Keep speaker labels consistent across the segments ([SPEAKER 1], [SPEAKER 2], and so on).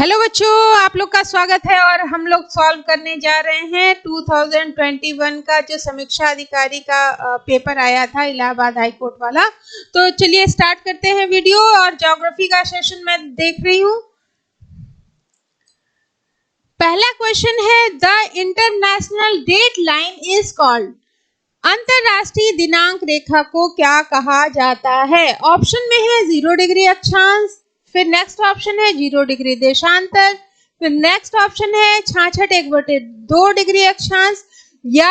[SPEAKER 1] Hello बच्चों, आप लोग का स्वागत है और हम लोग सॉल्व करने जा रहे हैं 2021 का जो समीक्षा अधिकारी का पेपर आया था इलाहाबाद हाई कोर्ट वाला। तो चलिए स्टार्ट करते हैं वीडियो। और ज्योग्राफी का सेशन मैं देख रही हूँ। पहला क्वेश्चन है, the international date line is called. अंतरराष्ट्रीय दिनांक रेखा को क्या कहा जाता है? ऑप्शन में है 0 डिग्री अक्षांश, फिर नेक्स्ट ऑप्शन है 0 डिग्री देशांतर, फिर नेक्स्ट ऑप्शन है 66 डिग्री अक्षांश या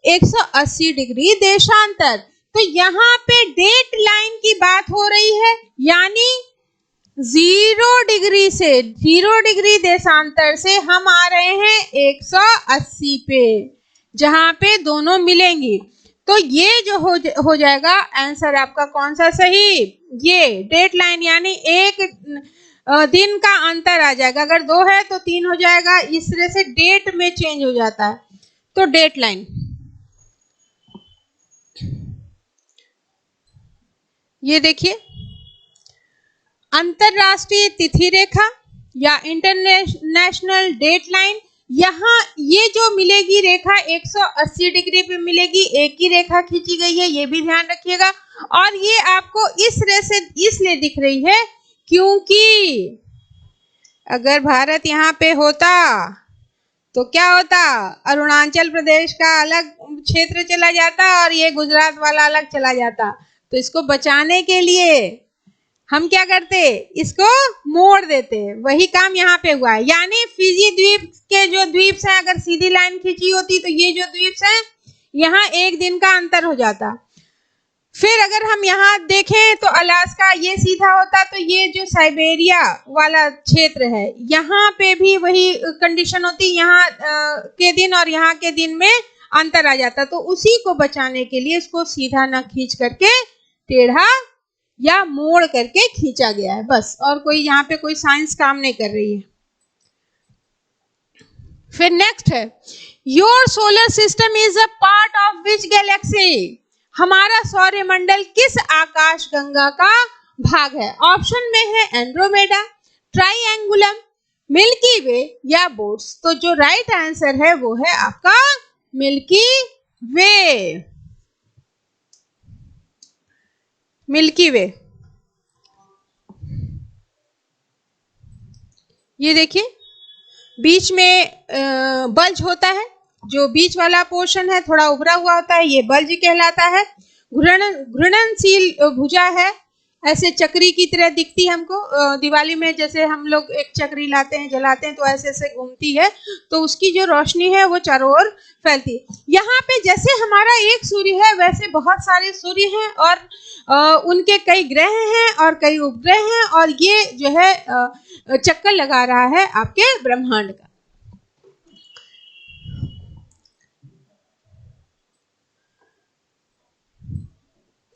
[SPEAKER 1] 180 डिग्री देशांतर। तो यहाँ पे डेट लाइन की बात हो रही है, यानी 0 डिग्री देशांतर से हम आ रहे हैं 180 पे, जहां पे दोनों मिलेंगी। तो ये जो हो जाएगा आंसर आपका कौन सा सही? ये डेट लाइन, यानी एक दिन का अंतर आ जाएगा। अगर 2 है तो 3 हो जाएगा। इस तरह से डेट में चेंज हो जाता है। तो डेट लाइन, ये देखिए, अंतरराष्ट्रीय तिथि रेखा या इंटरनेशनल डेट लाइन, यहाँ ये जो मिलेगी रेखा 180 डिग्री पे मिलेगी। एक ही रेखा खींची गई है, ये भी ध्यान रखिएगा। और ये आपको इस तरह से इसलिए दिख रही है क्योंकि अगर भारत यहाँ पे होता तो क्या होता, अरुणाचल प्रदेश का अलग क्षेत्र चला जाता और ये गुजरात वाला अलग चला जाता। तो इसको बचाने के लिए हम क्या करते, इसको मोड़ देते। वही काम यहाँ पे हुआ है। यानी फिजी द्वीप के जो द्वीप हैं, अगर सीधी लाइन खींची होती तो ये जो द्वीप हैं यहाँ एक दिन का अंतर हो जाता। फिर अगर हम यहाँ देखें तो अलास्का ये सीधा होता, तो ये जो साइबेरिया वाला क्षेत्र है यहाँ पे भी वही कंडीशन होती। यहाँ के दिन और यहाँ के दिन में अंतर आ जाता। तो उसी को बचाने के लिए इसको सीधा ना खींच करके टेढ़ा या मोड़ करके खींचा गया है, बस। और कोई यहाँ पे कोई साइंस काम नहीं कर रही है। फिर नेक्स्ट है, your solar system is a part of which Galaxy. हमारा सौर मंडल किस आकाश गंगा का भाग है? ऑप्शन में है एंड्रोमेडा, ट्राइएंगुलम, मिल्की वे या बोर्ड्स। तो जो राइट आंसर है वो है आपका मिल्की वे। मिल्की वे, ये देखिए बीच में बल्ज होता है। जो बीच वाला पोर्शन है थोड़ा उभरा हुआ होता है, ये बल्ज कहलाता है। घूर्णनशील भुजा है, ऐसे चक्री की तरह दिखती है हमको। दिवाली में जैसे हम लोग एक चक्री लाते हैं, जलाते हैं, तो ऐसे ऐसे घूमती है, तो उसकी जो रोशनी है वो चारों ओर फैलती है। यहाँ पे जैसे हमारा एक सूर्य है वैसे बहुत सारे सूर्य हैं और उनके कई ग्रह हैं और कई उपग्रह हैं, और ये जो है चक्कर लगा रहा है आपके ब्रह्मांड का।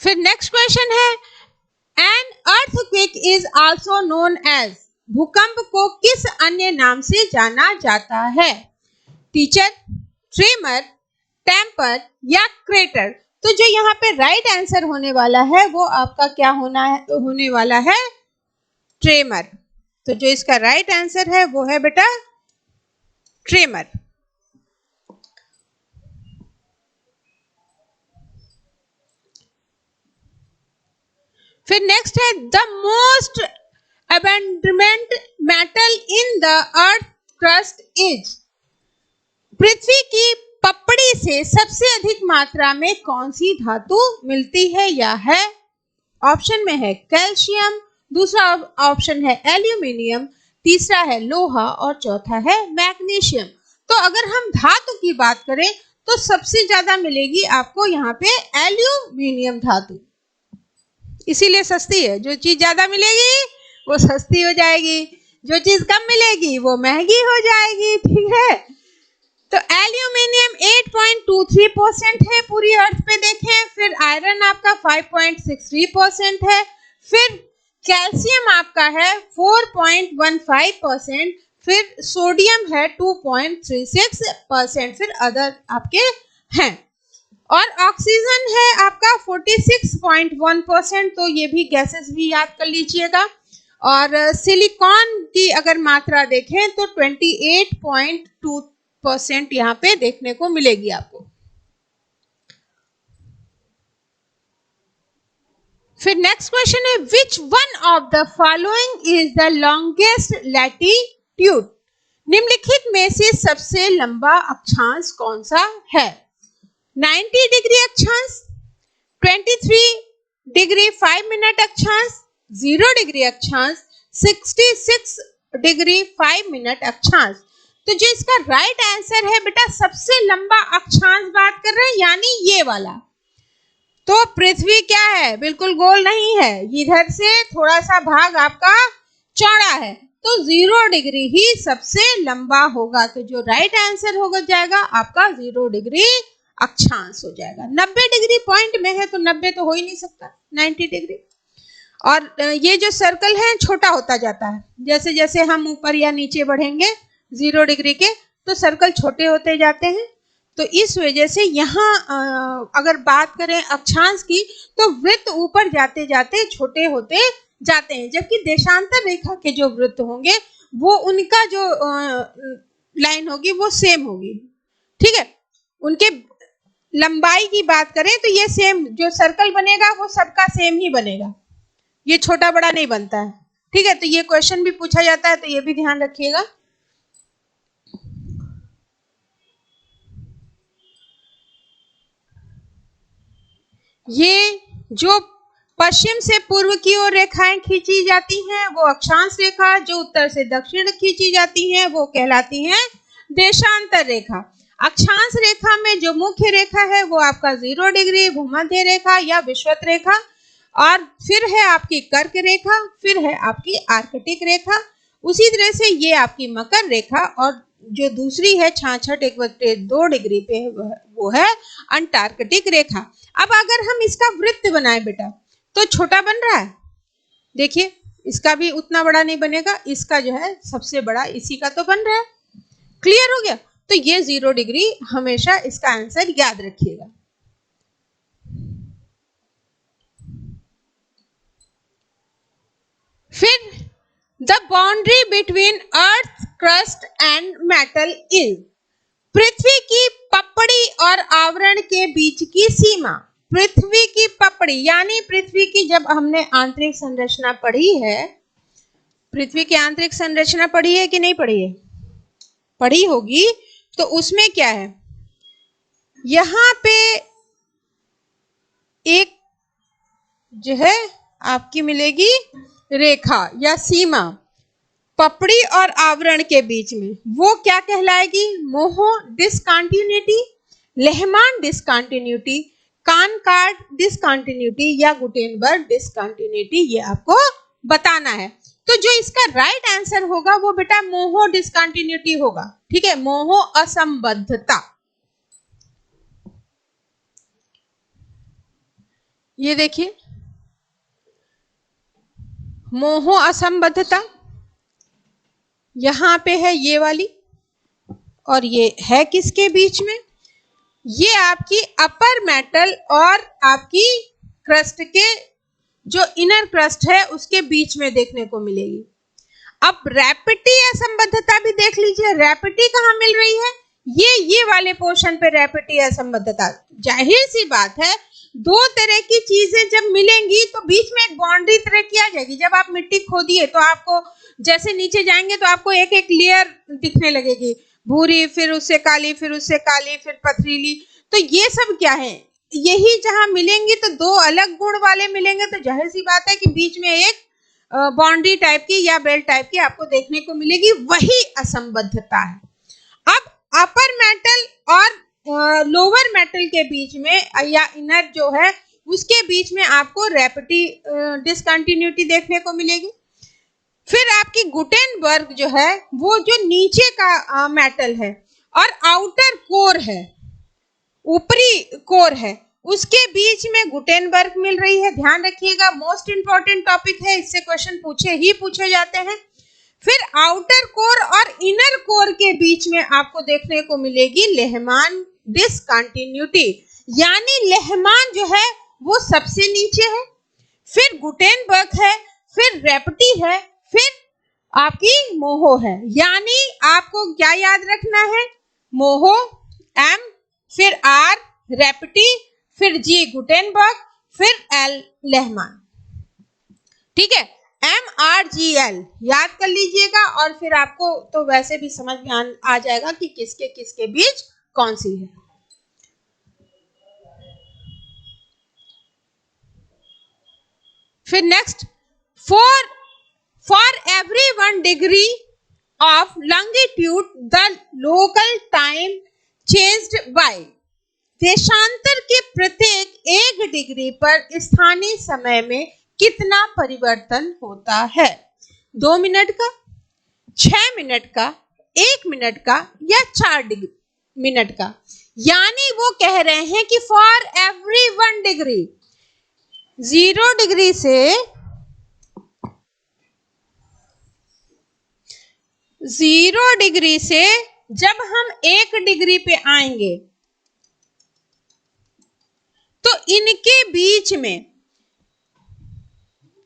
[SPEAKER 1] फिर नेक्स्ट क्वेश्चन है, an earthquake is also known as. भूकंप को किस अन्य नाम से जाना जाता है? टीचर, ट्रेमर, टेम्पर या क्रेटर। तो जो यहाँ पे राइट आंसर होने वाला है वो आपका क्या होने वाला है? ट्रेमर। तो जो इसका राइट आंसर है वो है बेटा ट्रेमर। फिर नेक्स्ट है, the most abundant metal in the earth crust is. पृथ्वी की पपड़ी से सबसे अधिक मात्रा में कौन सी धातु मिलती है या है? ऑप्शन में है कैल्शियम, दूसरा ऑप्शन है एल्यूमिनियम, तीसरा है लोहा और चौथा है मैग्नीशियम। तो अगर हम धातु की बात करें तो सबसे ज्यादा मिलेगी आपको यहाँ पे एल्यूमिनियम धातु, इसीलिए सस्ती है। जो चीज ज्यादा मिलेगी वो सस्ती हो जाएगी, जो चीज कम मिलेगी वो महंगी हो जाएगी, ठीक है। तो एल्यूमिनियम 8.23% है पूरी अर्थ पे देखें। फिर आयरन आपका 5.63% है। फिर कैल्शियम आपका है 4.15%। फिर सोडियम है 2.36%। फिर अदर आपके हैं। और ऑक्सीजन है आपका 46.1%। तो ये भी गैसेस भी याद कर लीजिएगा। और सिलिकॉन की अगर मात्रा देखें तो 28.2% यहाँ पे देखने को मिलेगी आपको। फिर नेक्स्ट क्वेश्चन है, which one of the following is the longest latitude? निम्नलिखित में से सबसे लंबा अक्षांश कौन सा है? 90 डिग्री अक्षांश, 23 डिग्री 5 मिनट अक्षांश, 0 डिग्री अक्षांश, 66 डिग्री 5 मिनट अक्षांश। तो जो इसका राइट आंसर है बेटा, सबसे लंबा अक्षांश बात कर रहे हैं, यानी ये वाला। तो पृथ्वी क्या है, बिल्कुल गोल नहीं है, इधर से थोड़ा सा भाग आपका चौड़ा है, तो 0 डिग्री ही सबसे लंबा होगा। तो जो राइट आंसर होगा जाएगा आपका 0 डिग्री अक्षांश हो जाएगा। 90 डिग्री पॉइंट में है तो 90 तो हो ही नहीं सकता, 90 डिग्री। और ये जो सर्कल है छोटा होता जाता है, जैसे जैसे हम ऊपर या नीचे बढ़ेंगे 0 डिग्री के, तो सर्कल छोटे होते जाते हैं। तो इस वजह से यहाँ अगर बात करें अक्षांश की, तो वृत्त ऊपर जाते जाते छोटे होते जाते हैं, जबकि देशांतर रेखा के जो वृत्त होंगे वो उनका जो लाइन होगी वो सेम होगी। ठीक है, उनके लंबाई की बात करें तो ये सेम, जो सर्कल बनेगा वो सबका सेम ही बनेगा, ये छोटा बड़ा नहीं बनता है। ठीक है, तो ये क्वेश्चन भी पूछा जाता है, तो ये भी ध्यान रखिएगा। ये जो पश्चिम से पूर्व की ओर रेखाएं खींची जाती हैं वो अक्षांश रेखा, जो उत्तर से दक्षिण खींची जाती हैं वो कहलाती हैं देशांतर रेखा। अक्षांश रेखा में जो मुख्य रेखा है वो आपका 0 डिग्री भूमध्य रेखा या विषुवत रेखा, और फिर है आपकी कर्क रेखा, फिर है आपकी आर्कटिक रेखा। उसी तरह से ये आपकी मकर रेखा, और जो दूसरी है 66.2 डिग्री पे वो है अंटार्कटिक रेखा। अब अगर हम इसका वृत्त बनाए बेटा, तो छोटा बन रहा है, देखिए इसका भी उतना बड़ा नहीं बनेगा, इसका जो है सबसे बड़ा इसी का तो बन रहा है। क्लियर हो गया? तो ये 0 डिग्री हमेशा इसका आंसर याद रखिएगा। फिर the boundary between earth crust and metal is, पृथ्वी की पपड़ी और आवरण के बीच की सीमा। पृथ्वी की पपड़ी यानी पृथ्वी की, जब हमने आंतरिक संरचना पढ़ी है, पृथ्वी की आंतरिक संरचना पढ़ी है कि नहीं पढ़ी है? पढ़ी होगी। तो उसमें क्या है, यहां पे एक जो है आपकी मिलेगी रेखा या सीमा पपड़ी और आवरण के बीच में, वो क्या कहलाएगी? मोहो डिसकंटिन्यूटी, लेहमान डिसकंटिन्यूटी, कानकार्ड डिसकंटिन्यूटी या गुटेनबर्ग डिसकंटिन्यूटी, ये आपको बताना है। तो जो इसका राइट आंसर होगा वो बेटा मोहो डिसकंटिन्यूटी होगा। ठीक है, मोहो असंबद्धता। ये देखिए मोहो असंबद्धता यहां पे है ये वाली, और ये है किसके बीच में? ये आपकी अपर मेटल और आपकी क्रस्ट के जो इनर क्रस्ट है उसके बीच में देखने को मिलेगी। अब रैपिटी असंबद्धता भी देख लीजिए, रैपिटी कहाँ मिल रही है? ये वाले पोर्शन पे रैपिटी असंबद्धता। जाहिर सी बात है, दो तरह की चीजें जब मिलेंगी तो बीच में एक बाउंड्री तरह की आ जाएगी। जब आप मिट्टी खोदिए तो आपको जैसे नीचे जाएंगे तो आपको एक एक लेयर दिखने लगेगी, भूरी, फिर उससे काली, फिर उससे काली, फिर पथरीली। तो ये सब क्या है, यही जहां मिलेंगी तो दो अलग गुण वाले मिलेंगे, तो जाहिर सी बात है कि बीच में एक बाउंड्री टाइप की या बेल्ट टाइप की आपको देखने को मिलेगी, वही असंबद्धता है। अब अपर मेटल और लोअर मेटल के बीच में या इनर जो है उसके बीच में आपको रैपिटी डिसकंटिन्यूटी देखने को मिलेगी। फिर आपकी गुटेनबर्ग जो है वो जो नीचे का मेटल है और आउटर कोर है, ऊपरी कोर है, उसके बीच में गुटेनबर्ग मिल रही है। ध्यान रखिएगा, मोस्ट इंपॉर्टेंट टॉपिक है, इससे क्वेश्चन पूछे जाते हैं। फिर आउटर कोर और इनर कोर के बीच में आपको देखने को मिलेगी लेहमान डिसकंटिन्यूटी, यानी लेहमान जो है वो सबसे नीचे है, फिर गुटेनबर्ग है, फिर रेपटी है, फिर आपकी मोहो है। यानी आपको क्या याद रखना है? मोहो, एम, फिर आर रेपटी, फिर जी गुटेनबर्ग, फिर एल लेहमान। ठीक है, MRGL याद कर लीजिएगा और फिर आपको तो वैसे भी समझ में आ जाएगा कि किसके किसके बीच कौन सी है। फिर next, for every 1 degree of longitude the local time changed by. देशांतर के प्रत्येक 1 डिग्री पर स्थानीय समय में कितना परिवर्तन होता है? 2 मिनट का, 6 मिनट का, 1 मिनट का या 4 मिनट का? यानी वो कह रहे हैं कि फॉर एवरी 1 डिग्री, 0 डिग्री से 0 डिग्री से जब हम 1 डिग्री पे आएंगे तो इनके बीच में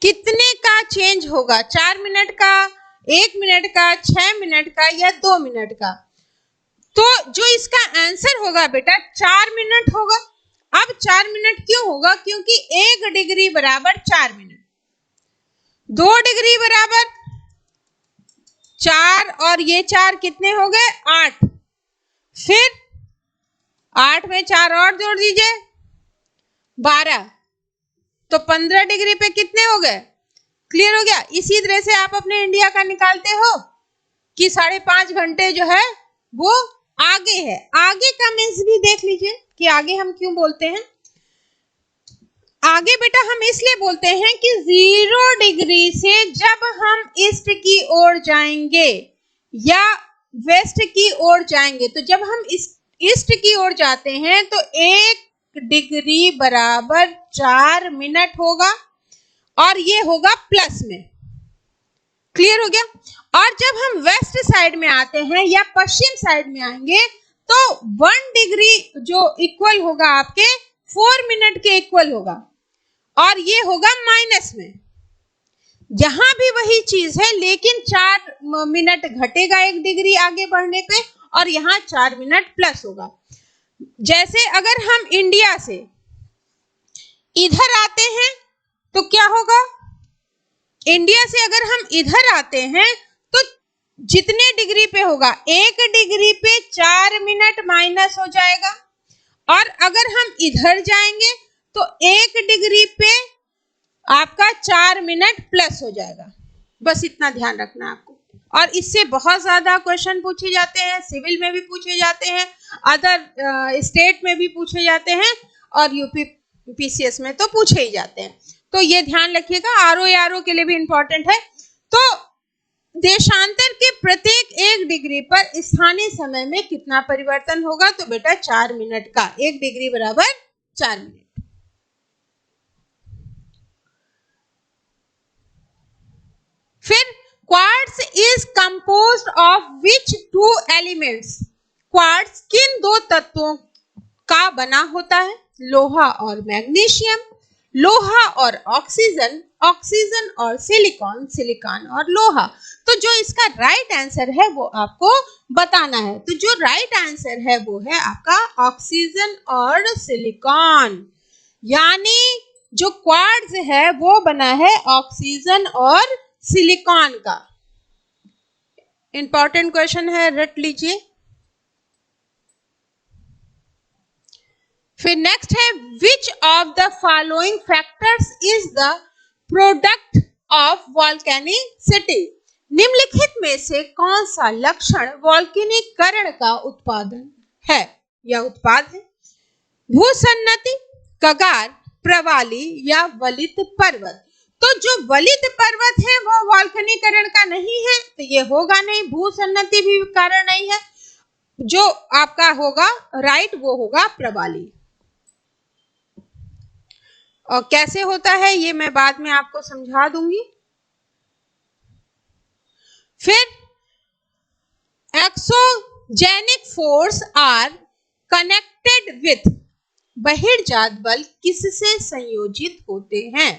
[SPEAKER 1] कितने का चेंज होगा? 4 मिनट का, 1 मिनट का, 6 मिनट का या 2 मिनट का? तो जो इसका आंसर होगा बेटा 4 मिनट होगा। अब 4 मिनट क्यों होगा? क्योंकि 1 डिग्री बराबर 4 मिनट, 2 डिग्री बराबर 4 और ये 4 कितने हो गए? 8। फिर 8 में 4 और जोड़ दीजिए 12, तो 15 डिग्री पे कितने हो गए? क्लियर हो गया? इसी तरह से आप अपने इंडिया का निकालते हो कि 5.5 घंटे जो है वो आगे है। आगे का मीन्स भी देख लीजिए कि आगे हम क्यों बोलते हैं। आगे बेटा हम इसलिए बोलते हैं कि 0 डिग्री से जब हम ईस्ट की ओर जाएंगे या वेस्ट की ओर जाएंगे, तो जब हम ईस्ट की ओर जाते हैं तो 1 डिग्री बराबर 4 मिनट होगा और ये होगा प्लस में। क्लियर हो गया? और जब हम वेस्ट साइड में आते हैं या पश्चिम साइड में आएंगे तो 1 डिग्री जो इक्वल होगा आपके 4 मिनट के इक्वल होगा और ये होगा माइनस में। यहां भी वही चीज है लेकिन 4 मिनट घटेगा 1 डिग्री आगे बढ़ने पे और यहाँ 4 मिनट प्लस होगा। जैसे अगर हम इंडिया से इधर आते हैं तो क्या होगा? इंडिया से अगर हम इधर आते हैं तो जितने डिग्री पे होगा 1 डिग्री पे 4 मिनट माइनस हो जाएगा और अगर हम इधर जाएंगे तो 1 डिग्री पे आपका 4 मिनट प्लस हो जाएगा। बस इतना ध्यान रखना आपको। और इससे बहुत ज्यादा क्वेश्चन पूछे जाते हैं, सिविल में भी पूछे जाते हैं, अदर स्टेट में भी पूछे जाते हैं और यूपी पीसीएस में तो पूछे ही जाते हैं। तो ये ध्यान रखिएगा, आरओ के लिए भी इंपॉर्टेंट है। तो देशांतर के प्रत्येक 1 डिग्री पर स्थानीय समय में कितना परिवर्तन होगा? तो बेटा 4 मिनट का। 1 डिग्री बराबर 4 मिनट। फिर quartz is composed of which 2 elements? Quartz किन 2 तत्वों का बना होता है? लोहा और मैग्नीशियम, लोहा और ऑक्सीजन, ऑक्सीजन और सिलिकॉन, सिलिकॉन और लोहा। तो जो इसका राइट आंसर है वो आपको बताना है। तो जो राइट आंसर है वो है आपका ऑक्सीजन और सिलिकॉन। यानी जो क्वार्ट्ज है वो बना है ऑक्सीजन और सिलिकॉन का। इंपॉर्टेंट क्वेश्चन है, रट लीजिए। फिर नेक्स्ट है which of the following factors is the product of volcanicity? निम्नलिखित में से कौन सा लक्षण वॉल्केनिकरण का उत्पादन है या उत्पाद है? भूसन्नति, कगार, प्रवाली या वलित पर्वत? तो जो वलित पर्वत है वो वॉल्केनिकरण का नहीं है तो ये होगा नहीं। भूसन्नति भी कारण नहीं है। जो आपका होगा राइट वो होगा प्रवाली। और कैसे होता है ये मैं बाद में आपको समझा दूंगी। फिर exogenic force are connected with, बहिर्जात बल किससे संयोजित होते हैं?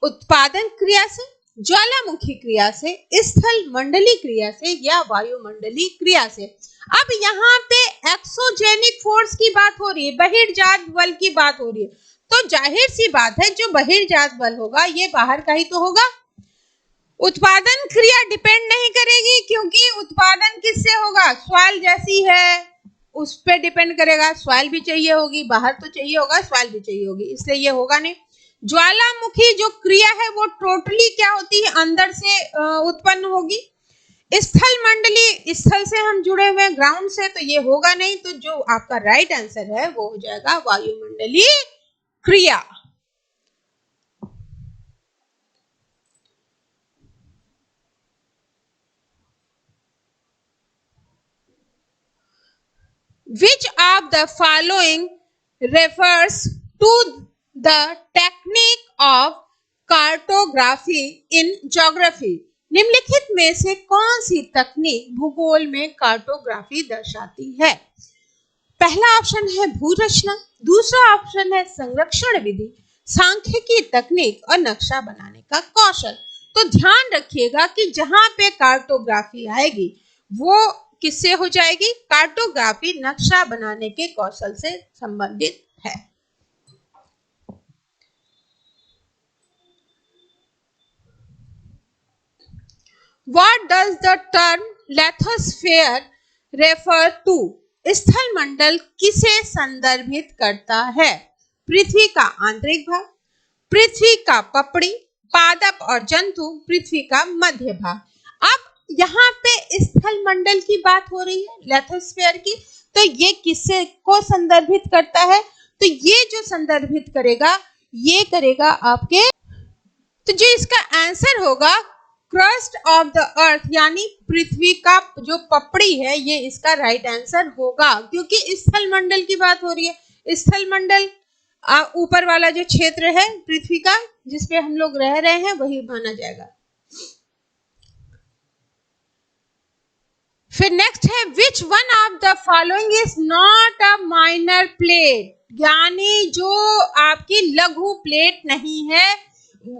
[SPEAKER 1] उत्पादन क्रिया से, ज्वालामुखी क्रिया से, स्थल मंडली क्रिया से या वायुमंडलीय क्रिया से। अब यहाँ पे एक्सोजेनिक फोर्स की बात हो रही है, बहिर्जात बल की बात हो रही है, तो जाहिर सी बात है जो बहिर्जात बल होगा ये बाहर का ही तो होगा। उत्पादन क्रिया डिपेंड नहीं करेगी, क्योंकि उत्पादन किससे होगा, सॉइल जैसी है उस पर डिपेंड करेगा, सॉइल भी चाहिए होगी, बाहर तो चाहिए होगा, सॉइल भी चाहिए होगी, इसलिए ये होगा नहीं। ज्वालामुखी जो क्रिया है वो टोटली क्या होती है, अंदर से उत्पन्न होगी। स्थल मंडली, स्थल से हम जुड़े हुए हैं ग्राउंड से, तो ये होगा नहीं, तो जो आपका राइट आंसर है वो हो जाएगा वायुमंडलीय क्रिया। Which of the following refers to the technique of cartography in geography? निम्नलिखित में से कौन सी तकनीक भूगोल में कार्टोग्राफी दर्शाती है? पहला ऑप्शन है भूरचना, दूसरा ऑप्शन है संरक्षण विधि, सांख्यिकी तकनीक और नक्शा बनाने का कौशल। तो ध्यान रखिएगा कि जहां पे कार्टोग्राफी आएगी वो किससे हो जाएगी, कार्टोग्राफी नक्शा बनाने के कौशल से संबंधित है। What does the term lithosphere refer to? स्थल मंडल किसे संदर्भित करता है? पृथ्वी का आंतरिक भाग, पृथ्वी का पपड़ी, पादप और जंतु, पृथ्वी का मध्य भाग। अब यहाँ पे स्थल मंडल की बात हो रही है, लिथोस्फीयर की, तो ये किससे को संदर्भित करता है, तो ये जो संदर्भित करेगा ये करेगा आपके, तो जो इसका आंसर होगा क्रस्ट ऑफ द अर्थ, यानी पृथ्वी का जो पपड़ी है ये इसका राइट आंसर होगा, क्योंकि स्थल मंडल की बात हो रही है। स्थल मंडल ऊपर वाला जो क्षेत्र है पृथ्वी का जिसपे हम लोग रह रहे हैं वही माना जाएगा। फिर नेक्स्ट है which one of the following is not a minor plate, यानी जो आपकी लघु प्लेट नहीं है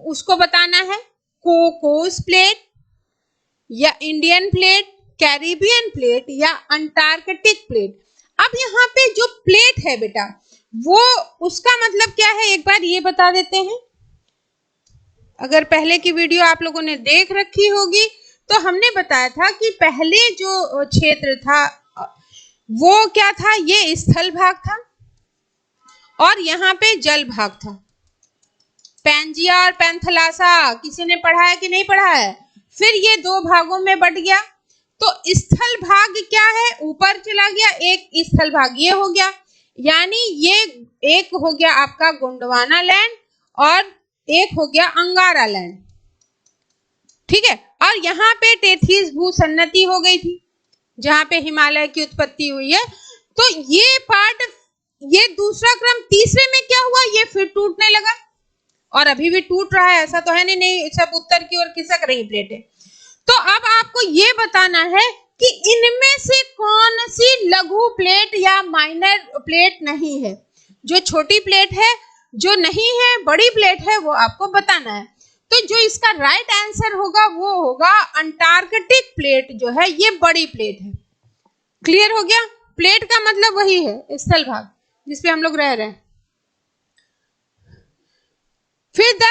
[SPEAKER 1] उसको बताना है। कोकोस प्लेट या इंडियन प्लेट, कैरिबियन प्लेट या अंटार्कटिक प्लेट। अब यहाँ पे जो प्लेट है बेटा वो उसका मतलब क्या है एक बार ये बता देते हैं। अगर पहले की वीडियो आप लोगों ने देख रखी होगी तो हमने बताया था कि पहले जो क्षेत्र था वो क्या था, ये स्थल भाग था और यहाँ पे जल भाग था। पैंजिया और पैंथलासा किसी ने पढ़ा है कि नहीं पढ़ा है? फिर ये दो भागों में बट गया, तो स्थल भाग क्या है ऊपर चला गया, एक स्थल भाग ये हो गया, यानी ये एक हो गया आपका गोंडवाना लैंड और एक हो गया अंगारा लैंड, ठीक है। और यहाँ पे टेथीस भूसन्नति हो गई थी जहां पे हिमालय की उत्पत्ति हुई है। तो ये पार्ट, ये दूसरा क्रम, तीसरे में क्या हुआ, ये फिर टूटने लगा और अभी भी टूट रहा है, ऐसा तो है नहीं सब उत्तर की ओर खिसक रही प्लेटें। तो अब आपको ये बताना है कि इनमें से कौन सी लघु प्लेट या माइनर प्लेट नहीं है। जो छोटी प्लेट है, जो नहीं है बड़ी प्लेट है, वो आपको बताना है। तो जो इसका राइट आंसर होगा वो होगा अंटार्कटिक प्लेट, जो है ये बड़ी प्लेट है। क्लियर हो गया? प्लेट का मतलब वही है स्थल भाग जिसपे हम लोग रह रहे हैं। फिर the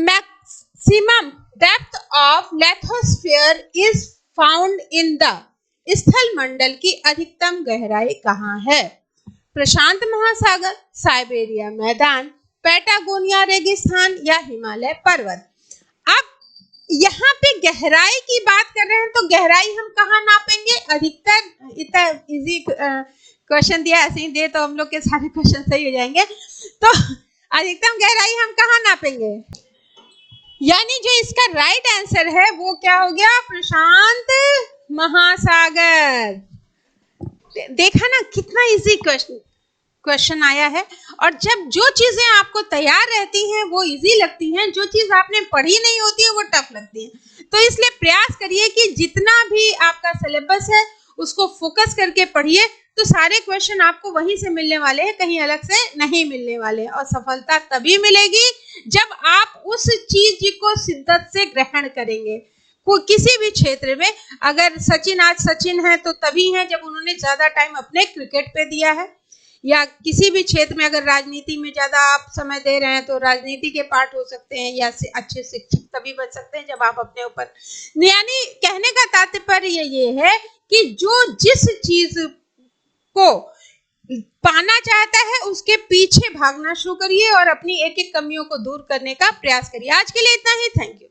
[SPEAKER 1] maximum depth of lithosphere is found in the, स्थल मंडल की अधिकतम गहराई कहाँ है? प्रशांत महासागर, साइबेरिया मैदान, पैटागोनिया रेगिस्तान या हिमालय पर्वत। अब यहाँ पे गहराई की बात कर रहे हैं तो गहराई हम कहाँ नापेंगे? अधिकतर, इतना इजी क्वेश्चन दिया, ऐसे ही दे तो हम लोग के सारे क्वेश्चन सही हो जाएंगे। तो अधिकतम गहराई हम कहाँ नापेंगे? यानी जो इसका राइट आंसर है वो क्या हो गया? प्रशांत महासागर। देखा ना कितना इजी क्वेश्चन आया है। और जब जो चीजें आपको तैयार रहती हैं वो इजी लगती हैं, जो चीज आपने पढ़ी नहीं होती है वो टफ लगती है। तो इसलिए प्रयास करिए कि जितना भी आपका सिलेबस है उसको फोकस करके पढ़िए, तो सारे क्वेश्चन आपको वहीं से मिलने वाले हैं, कहीं अलग से नहीं मिलने वाले हैं। और सफलता तभी मिलेगी जब आप उस चीज को शिद्दत से ग्रहण करेंगे। कोई किसी भी क्षेत्र में, अगर सचिन आज सचिन है तो तभी है जब उन्होंने ज्यादा टाइम अपने क्रिकेट पे दिया है, या किसी भी क्षेत्र में अगर राजनीति में ज्यादा आप समय दे रहे हैं तो राजनीति के पार्ट हो सकते हैं, या अच्छे शिक्षक तभी बन सकते हैं जब आप अपने ऊपर, यानी कहने का तात्पर्य ये है कि जो जिस चीज को पाना चाहता है उसके पीछे भागना शुरू करिए और अपनी एक एक कमियों को दूर करने का प्रयास करिए। आज के लिए इतना ही। Thank you.